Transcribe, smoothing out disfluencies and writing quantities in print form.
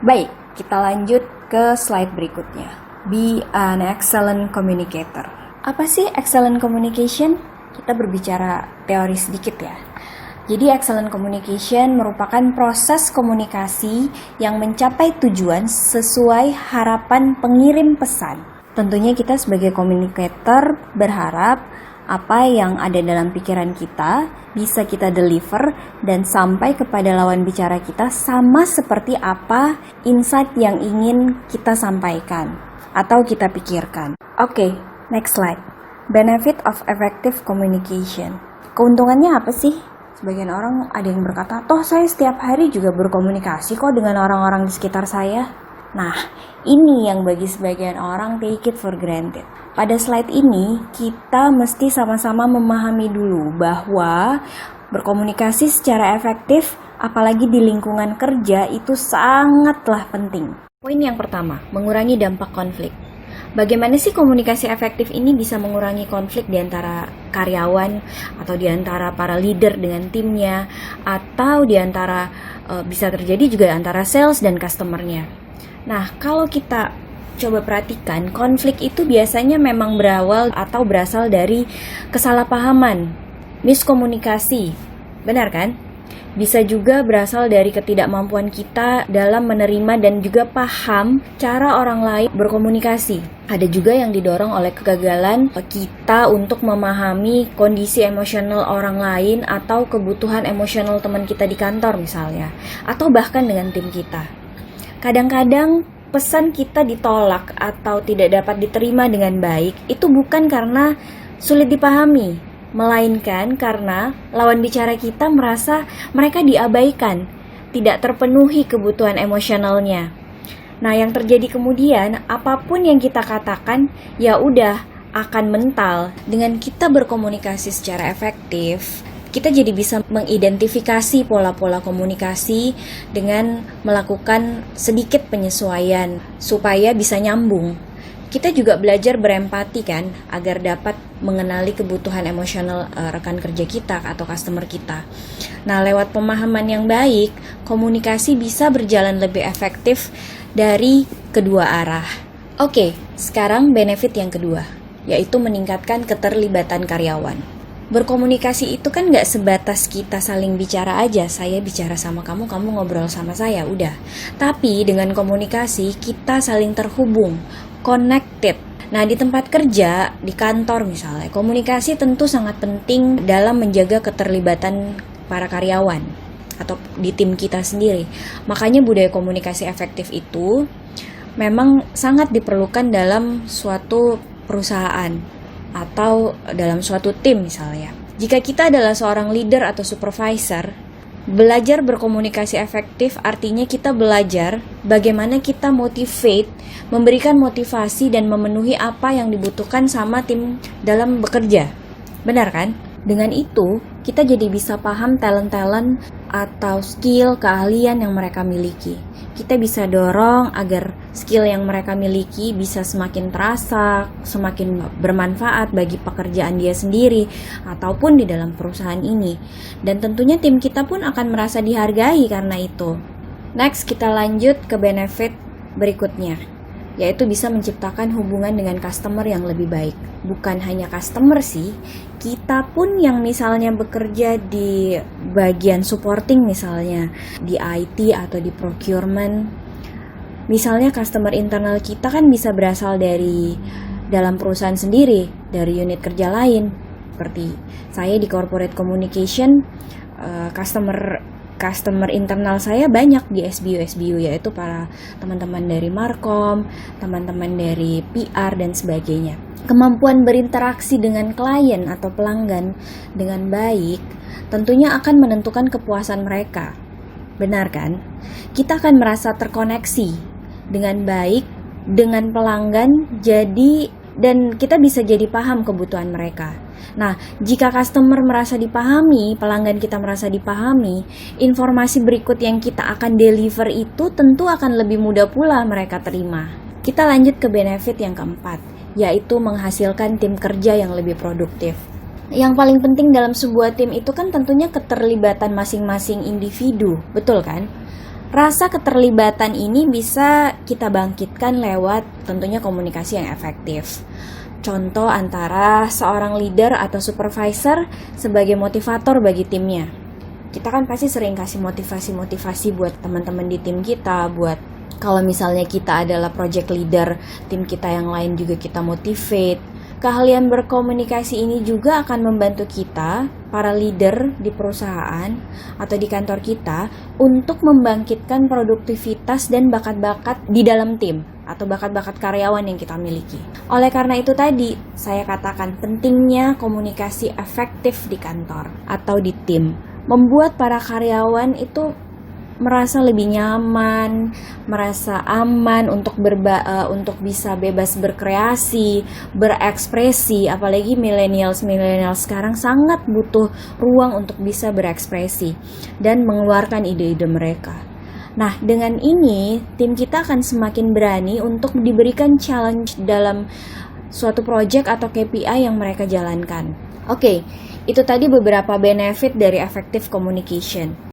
Baik, kita lanjut ke slide berikutnya. Be an excellent communicator. Apa sih excellent communication? Kita berbicara teori sedikit ya. Jadi excellent communication merupakan proses komunikasi yang mencapai tujuan sesuai harapan pengirim pesan. Tentunya kita sebagai communicator berharap apa yang ada dalam pikiran kita bisa kita deliver dan sampai kepada lawan bicara kita sama seperti apa insight yang ingin kita sampaikan atau kita pikirkan. Oke, next slide. Benefit of effective communication. Keuntungannya apa sih? Sebagian orang ada yang berkata, toh saya setiap hari juga berkomunikasi kok dengan orang-orang di sekitar saya. Nah, ini yang bagi sebagian orang take it for granted. Pada slide ini, kita mesti sama-sama memahami dulu bahwa berkomunikasi secara efektif, apalagi di lingkungan kerja, itu sangatlah penting. Poin yang pertama, mengurangi dampak konflik. Bagaimana sih komunikasi efektif ini bisa mengurangi konflik di antara karyawan atau di antara para leader dengan timnya atau di antara bisa terjadi juga antara sales dan customernya. Nah, kalau kita coba perhatikan, konflik itu biasanya memang berawal atau berasal dari kesalahpahaman, miskomunikasi. Benar kan? Bisa juga berasal dari ketidakmampuan kita dalam menerima dan juga paham cara orang lain berkomunikasi. Ada juga yang didorong oleh kegagalan kita untuk memahami kondisi emosional orang lain atau kebutuhan emosional teman kita di kantor misalnya, atau bahkan dengan tim kita. Kadang-kadang pesan kita ditolak atau tidak dapat diterima dengan baik itu bukan karena sulit dipahami, melainkan karena lawan bicara kita merasa mereka diabaikan, tidak terpenuhi kebutuhan emosionalnya. Nah, yang terjadi kemudian, apapun yang kita katakan, ya udah akan mental. Dengan kita berkomunikasi secara efektif, kita jadi bisa mengidentifikasi pola-pola komunikasi dengan melakukan sedikit penyesuaian supaya bisa nyambung. Kita juga belajar berempati kan, agar dapat mengenali kebutuhan emosional rekan kerja kita atau customer kita. Nah, lewat pemahaman yang baik, komunikasi bisa berjalan lebih efektif dari kedua arah. Oke, sekarang benefit yang kedua, yaitu meningkatkan keterlibatan karyawan. Berkomunikasi itu kan gak sebatas kita saling bicara aja, saya bicara sama kamu, kamu ngobrol sama saya, udah. Tapi dengan komunikasi, kita saling terhubung, connected. Nah, di tempat kerja, di kantor misalnya, komunikasi tentu sangat penting dalam menjaga keterlibatan para karyawan atau di tim kita sendiri. Makanya budaya komunikasi efektif itu memang sangat diperlukan dalam suatu perusahaan atau dalam suatu tim misalnya. Jika kita adalah seorang leader atau supervisor, belajar berkomunikasi efektif artinya kita belajar bagaimana kita motivate, memberikan motivasi dan memenuhi apa yang dibutuhkan sama tim dalam bekerja. Benar kan? Dengan itu, kita jadi bisa paham talent-talent atau skill, keahlian yang mereka miliki. Kita bisa dorong agar skill yang mereka miliki bisa semakin terasa, semakin bermanfaat bagi pekerjaan dia sendiri ataupun di dalam perusahaan ini. Dan tentunya tim kita pun akan merasa dihargai karena itu. Next, kita lanjut ke benefit berikutnya, yaitu bisa menciptakan hubungan dengan customer yang lebih baik. Bukan hanya customer sih, kita pun yang misalnya bekerja di bagian supporting misalnya, di IT atau di procurement. Misalnya customer internal kita kan bisa berasal dari dalam perusahaan sendiri, dari unit kerja lain. Seperti saya di corporate communication, customer internal saya banyak di SBU, yaitu para teman-teman dari Markom, teman-teman dari PR dan sebagainya. Kemampuan berinteraksi dengan klien atau pelanggan dengan baik tentunya akan menentukan kepuasan mereka. Benar kan? Kita akan merasa terkoneksi dengan baik dengan pelanggan, dan kita bisa jadi paham kebutuhan mereka. Nah, jika customer merasa dipahami, pelanggan kita merasa dipahami, informasi berikut yang kita akan deliver itu tentu akan lebih mudah pula mereka terima. Kita lanjut ke benefit yang keempat, yaitu menghasilkan tim kerja yang lebih produktif. Yang paling penting dalam sebuah tim itu kan tentunya keterlibatan masing-masing individu, betul kan? Rasa keterlibatan ini bisa kita bangkitkan lewat tentunya komunikasi yang efektif. Contoh antara seorang leader atau supervisor sebagai motivator bagi timnya. Kita kan pasti sering kasih motivasi-motivasi buat teman-teman di tim kita, buat kalau misalnya kita adalah project leader, tim kita yang lain juga kita motivate. Keahlian berkomunikasi ini juga akan membantu kita, para leader di perusahaan atau di kantor kita, untuk membangkitkan produktivitas dan bakat-bakat di dalam tim atau bakat-bakat karyawan yang kita miliki. Oleh karena itu tadi, saya katakan pentingnya komunikasi efektif di kantor atau di tim. Membuat para karyawan itu merasa lebih nyaman, merasa aman untuk bisa bebas berkreasi, berekspresi. Apalagi millennials sekarang sangat butuh ruang untuk bisa berekspresi dan mengeluarkan ide-ide mereka. Nah, dengan ini tim kita akan semakin berani untuk diberikan challenge dalam suatu project atau KPI yang mereka jalankan. Oke, itu tadi beberapa benefit dari effective communication.